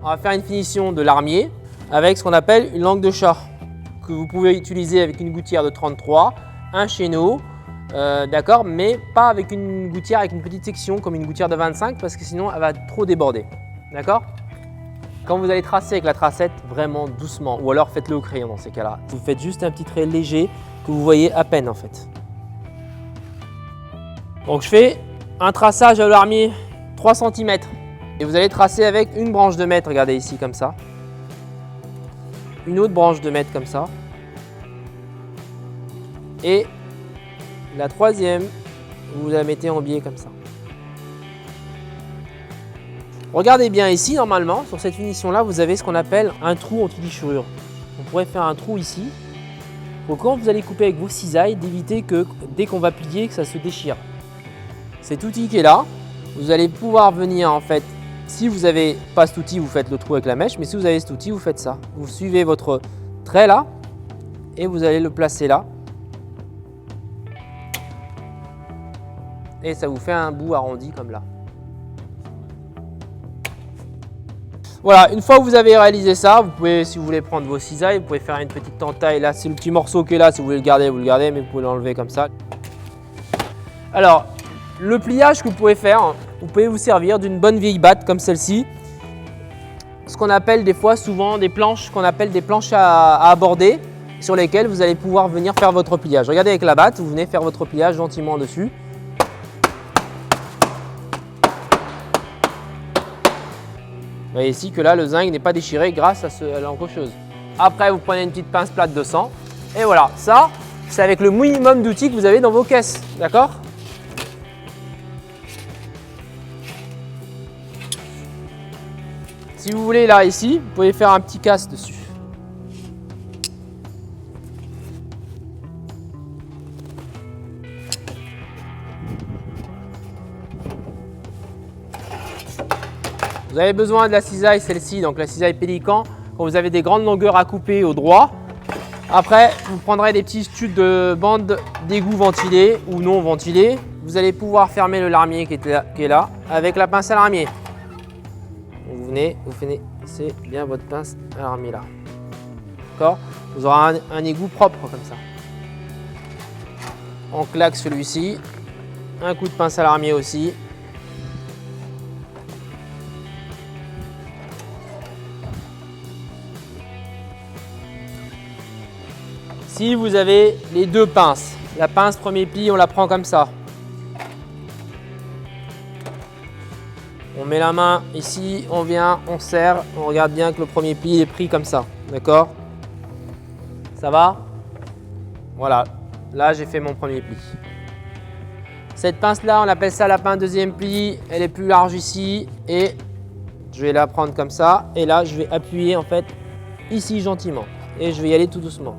on va faire une finition de larmier avec ce qu'on appelle une langue de chat que vous pouvez utiliser avec une gouttière de 33, un chéneau, d'accord, mais pas avec une gouttière avec une petite section comme une gouttière de 25 parce que sinon elle va trop déborder, d'accord. Quand vous allez tracer avec la tracette, vraiment doucement, ou alors faites-le au crayon dans ces cas-là. Vous faites juste un petit trait léger que vous voyez à peine en fait. Donc je fais un traçage à larmier 3 cm et vous allez tracer avec une branche de mètre, regardez ici comme ça. Une autre branche de mètre comme ça. Et la troisième, vous la mettez en biais comme ça. Regardez bien ici, normalement, sur cette finition-là, vous avez ce qu'on appelle un trou anti-déchirure. On pourrait faire un trou ici. Donc quand vous allez couper avec vos cisailles, d'éviter que dès qu'on va plier, que ça se déchire. Cet outil qui est là, vous allez pouvoir venir en fait, si vous n'avez pas cet outil, vous faites le trou avec la mèche, mais si vous avez cet outil, vous faites ça. Vous suivez votre trait là et vous allez le placer là. Et ça vous fait un bout arrondi comme là. Voilà, une fois que vous avez réalisé ça, vous pouvez, si vous voulez prendre vos cisailles, vous pouvez faire une petite entaille. Là, c'est le petit morceau qui est là. Si vous voulez le garder, vous le gardez, mais vous pouvez l'enlever comme ça. Alors, le pliage que vous pouvez faire, vous pouvez vous servir d'une bonne vieille batte comme celle-ci. Ce qu'on appelle des fois souvent des planches, qu'on appelle des planches à aborder, sur lesquelles vous allez pouvoir venir faire votre pliage. Regardez avec la batte, vous venez faire votre pliage gentiment dessus. Vous voyez ici que là, le zinc n'est pas déchiré grâce à l'encocheuse. Après, vous prenez une petite pince plate de sang. Et voilà, ça, c'est avec le minimum d'outils que vous avez dans vos caisses. D'accord? Si vous voulez, là, ici, vous pouvez faire un petit casse dessus. Vous avez besoin de la cisaille, celle-ci, donc la cisaille pélican, quand vous avez des grandes longueurs à couper au droit. Après, vous prendrez des petits tubes de bande d'égout ventilés ou non ventilés. Vous allez pouvoir fermer le larmier qui est là avec la pince à larmier. Vous venez, vous finissez bien votre pince à larmier là. D'accord? Vous aurez un égout propre comme ça. On claque celui-ci. Un coup de pince à larmier aussi. Si vous avez les deux pinces, la pince premier pli, on la prend comme ça. On met la main ici, on vient, on serre, on regarde bien que le premier pli est pris comme ça, d'accord? Ça va? Voilà, là j'ai fait mon premier pli. Cette pince-là, on appelle ça la pince deuxième pli, elle est plus large ici et je vais la prendre comme ça et là je vais appuyer en fait ici gentiment et je vais y aller tout doucement.